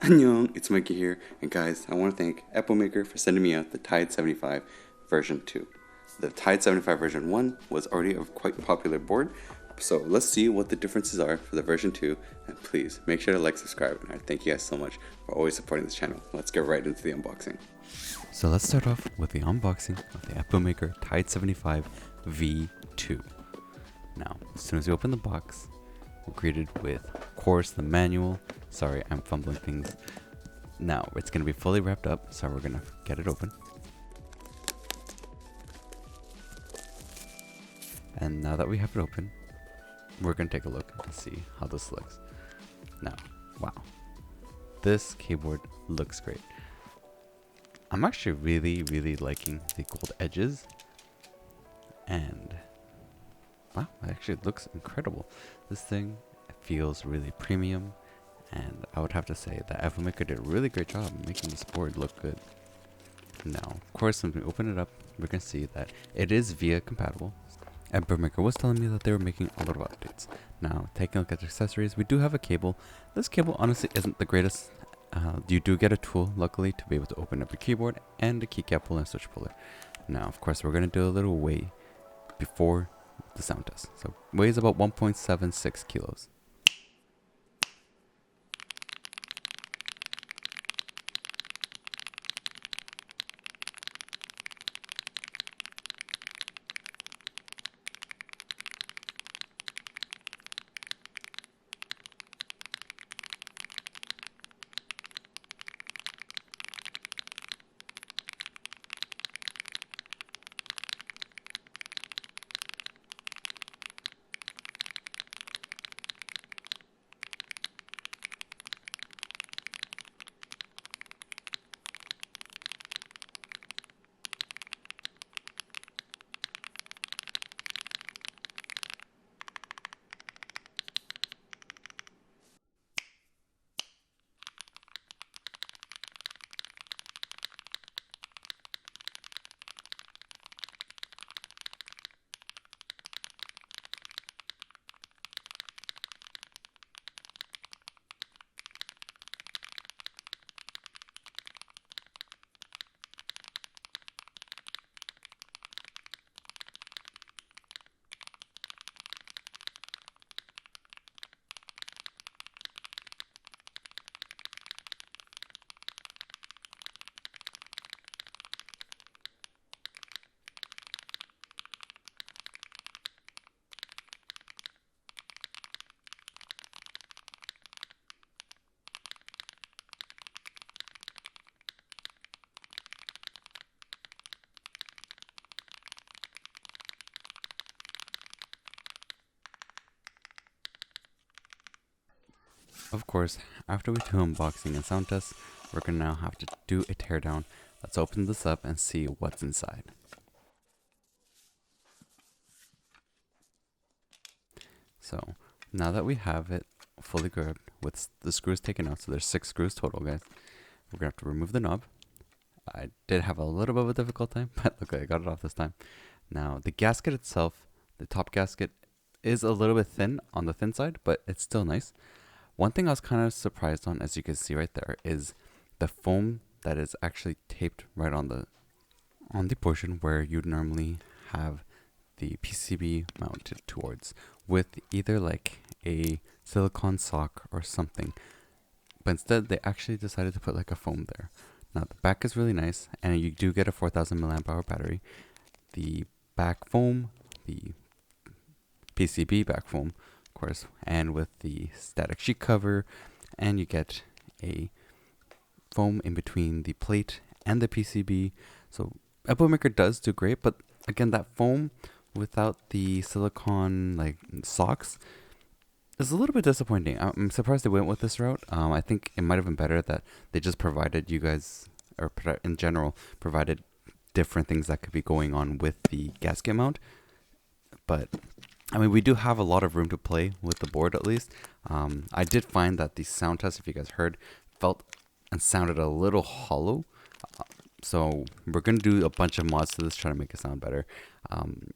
Annyeong, it's Mikey here, and guys, I want to thank Epomaker for sending me out the Tide 75 version 2. The Tide 75 version 1 was already a quite popular board, so let's see what the differences are for the version 2, and please make sure to like, subscribe, and I thank you guys so much for always supporting this channel. Let's get right into the unboxing. So let's start off with the unboxing of the Epomaker Tide 75 V2. Now, as soon as you open the box, we're greeted with, of course, the manual. Sorry, I'm fumbling things. Now, it's going to be fully wrapped up, so we're going to get it open. And now that we have it open, we're going to take a look and see how this looks. Now, wow. This keyboard looks great. I'm actually really liking the gold edges. And wow, it actually looks incredible. This thing feels really premium, and I would have to say that Epomaker did a really great job making this board look good. Now, of course, when we open it up, we can see that it is VIA compatible. Epomaker was telling me that they were making a lot of updates. Now, taking a look at the accessories, we do have a cable. This cable honestly isn't the greatest. You do get a tool, luckily, to be able to open up your keyboard, and a keycap puller and switch puller. Now, of course, we're going to do a little weigh before the sound test. So weighs about 1.76 kilos. Of course, after we do unboxing and sound tests, we're going to now have to do a teardown. Let's open this up and see what's inside. So, now that we have it fully grabbed with the screws taken out, so there's 6 screws total, guys, we're going to have to remove the knob. I did have a little bit of a difficult time, but luckily I got it off this time. Now, the gasket itself, the top gasket, is a little bit thin on the thin side, but it's still nice. One thing I was kind of surprised on, as you can see right there, is the foam that is actually taped right on the portion where you'd normally have the PCB mounted towards, with either like a silicone sock or something. But instead, they actually decided to put like a foam there. Now the back is really nice, and you do get a 4,000 milliamp hour battery. The back foam, the PCB back foam, of course, and with the static sheet cover, and you get a foam in between the plate and the PCB. So Epomaker does do great, but again, that foam without the silicone like socks is a little bit disappointing. I'm surprised they went with this route. I think it might have been better that they just provided you guys, or in general, provided different things that could be going on with the gasket mount. But I mean, we do have a lot of room to play with the board, at least. I did find that the sound test, if you guys heard, felt and sounded a little hollow. So we're going to do a bunch of mods to this, trying to make it sound better.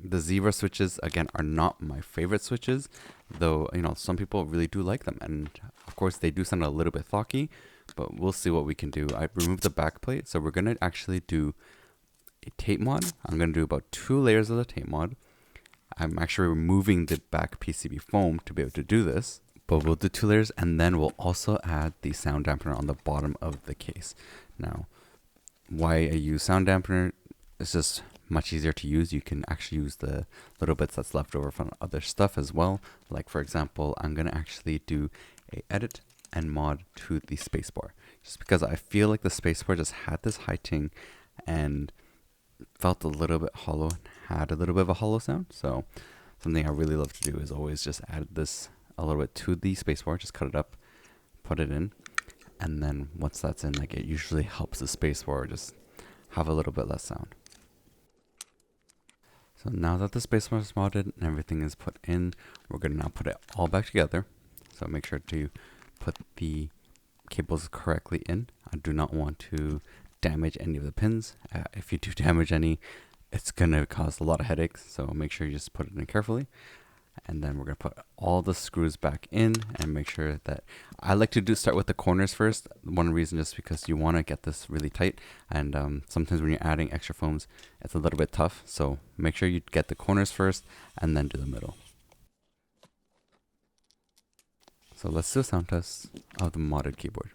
The zebra switches, again, are not my favorite switches, though, you know, some people really do like them. And of course, they do sound a little bit thocky. but we'll see what we can do. I removed the back plate, so we're gonna actually do a tape mod. I'm gonna do about 2 layers of the tape mod. I'm actually removing the back PCB foam to be able to do this, but we'll do 2 layers, and then we'll also add the sound dampener on the bottom of the case. Now, why I use sound dampener, it's just much easier to use. You can actually use the little bits that's left over from other stuff as well. Like for example, I'm gonna actually do a edit and mod to the spacebar, just because I feel like the spacebar just had this high ting and felt a little bit hollow, had a little bit of a hollow sound. So something I really love to do is always just add this a little bit to the spacebar, just cut it up, put it in, and then once that's in, like, it usually helps the spacebar just have a little bit less sound. So now that the spacebar is modded and everything is put in, we're gonna now put it all back together. So make sure to put the cables correctly in. I do not want to damage any of the pins. If you do damage any, it's gonna cause a lot of headaches, so make sure you just put it in carefully. And then we're gonna put all the screws back in and make sure that I like to start with the corners first. One reason just because you want to get this really tight, and sometimes when you're adding extra foams, it's a little bit tough. So make sure you get the corners first and then do the middle. So let's do a sound test of the modded keyboard.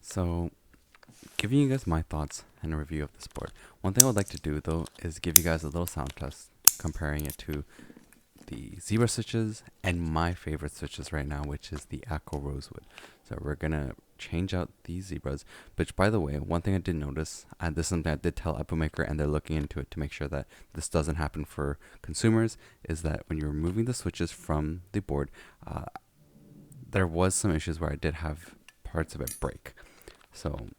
So, giving you guys my thoughts and a review of this board. One thing I would like to do though is give you guys a little sound test comparing it to the zebra switches and my favorite switches right now, which is the Aqua Rosewood. So we're gonna change out these zebras, which by the way, one thing I did notice, and this is something I did tell Epomaker and they're looking into it to make sure that this doesn't happen for consumers, is that when you're removing the switches from the board, there was some issues where I did have parts of it break. So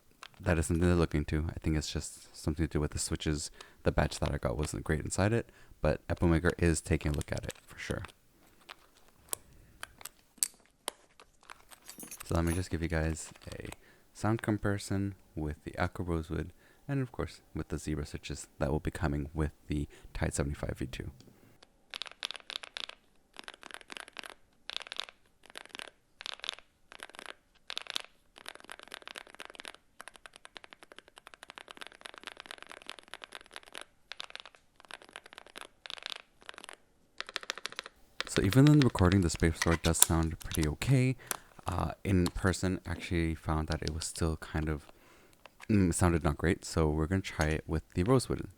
that is something to look into. I think it's just something to do with the switches. The batch that I got wasn't great inside it, but Epomaker is taking a look at it for sure. So let me just give you guys a sound comparison with the Aqua Rosewood and of course with the zebra switches that will be coming with the Tide 75 V2. So even in the recording, the spacebar does sound pretty okay. In person, actually found that it was still kind of sounded not great. So we're gonna try it with the Rosewood.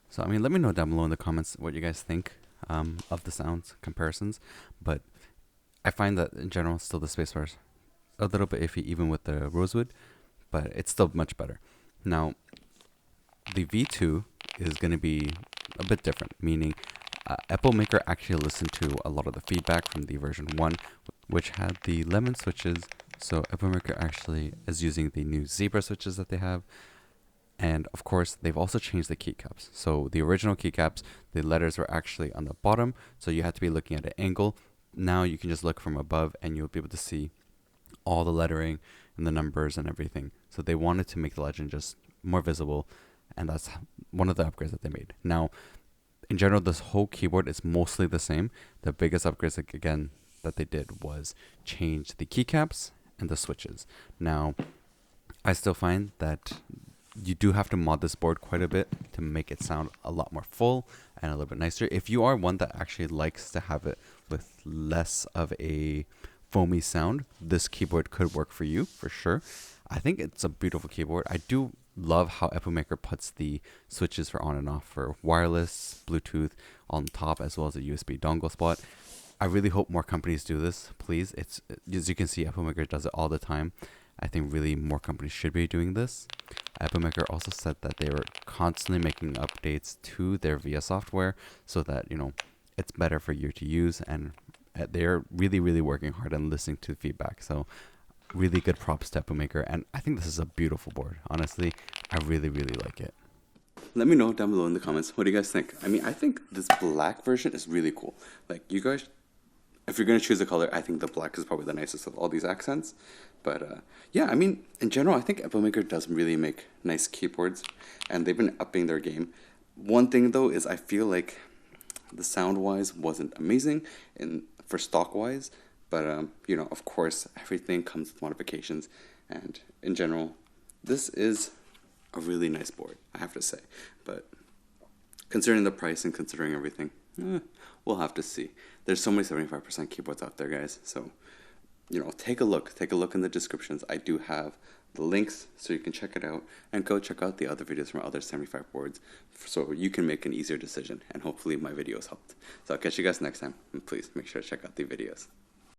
So I mean, let me know down below in the comments what you guys think of the sounds comparisons, but I find that in general still the spacebar is a little bit iffy even with the Rosewood, but it's still much better. Now the V2 is going to be a bit different, meaning Epomaker actually listened to a lot of the feedback from the version 1, which had the lemon switches. So Epomaker actually is using the new zebra switches that they have. And of course, they've also changed the keycaps. So the original keycaps, the letters were actually on the bottom, so you had to be looking at an angle. Now you can just look from above and you'll be able to see all the lettering and the numbers and everything. So they wanted to make the legend just more visible, and that's one of the upgrades that they made. Now, in general, this whole keyboard is mostly the same. The biggest upgrades, again, that they did was change the keycaps and the switches. Now, I still find that you do have to mod this board quite a bit to make it sound a lot more full and a little bit nicer. If you are one that actually likes to have it with less of a foamy sound, this keyboard could work for you for sure. I think it's a beautiful keyboard. I do love how Epomaker puts the switches for on and off for wireless, Bluetooth on top, as well as a USB dongle spot. I really hope more companies do this, please. It's, as you can see, Epomaker does it all the time. I think really more companies should be doing this. Epomaker also said that they were constantly making updates to their VS software so that, you know, it's better for you to use, and they're really, really working hard and listening to feedback. So really good props to Epomaker, and I think this is a beautiful board. Honestly, I really, really like it. Let me know down below in the comments, what do you guys think? I mean, I think this black version is really cool. Like, you guys, if you're going to choose a color, I think the black is probably the nicest of all these accents. But yeah, I mean, in general, I think Epomaker does really make nice keyboards, and they've been upping their game. One thing, though, is I feel like the sound-wise wasn't amazing for stock-wise. But, you know, of course, everything comes with modifications. And in general, this is a really nice board, I have to say. But considering the price and considering everything, we'll have to see. There's so many 75% keyboards out there, guys. So, you know, take a look. Take a look in the descriptions. I do have the links so you can check it out. And go check out the other videos from other 75 boards so you can make an easier decision. And hopefully my videos helped. So I'll catch you guys next time. And please make sure to check out the videos.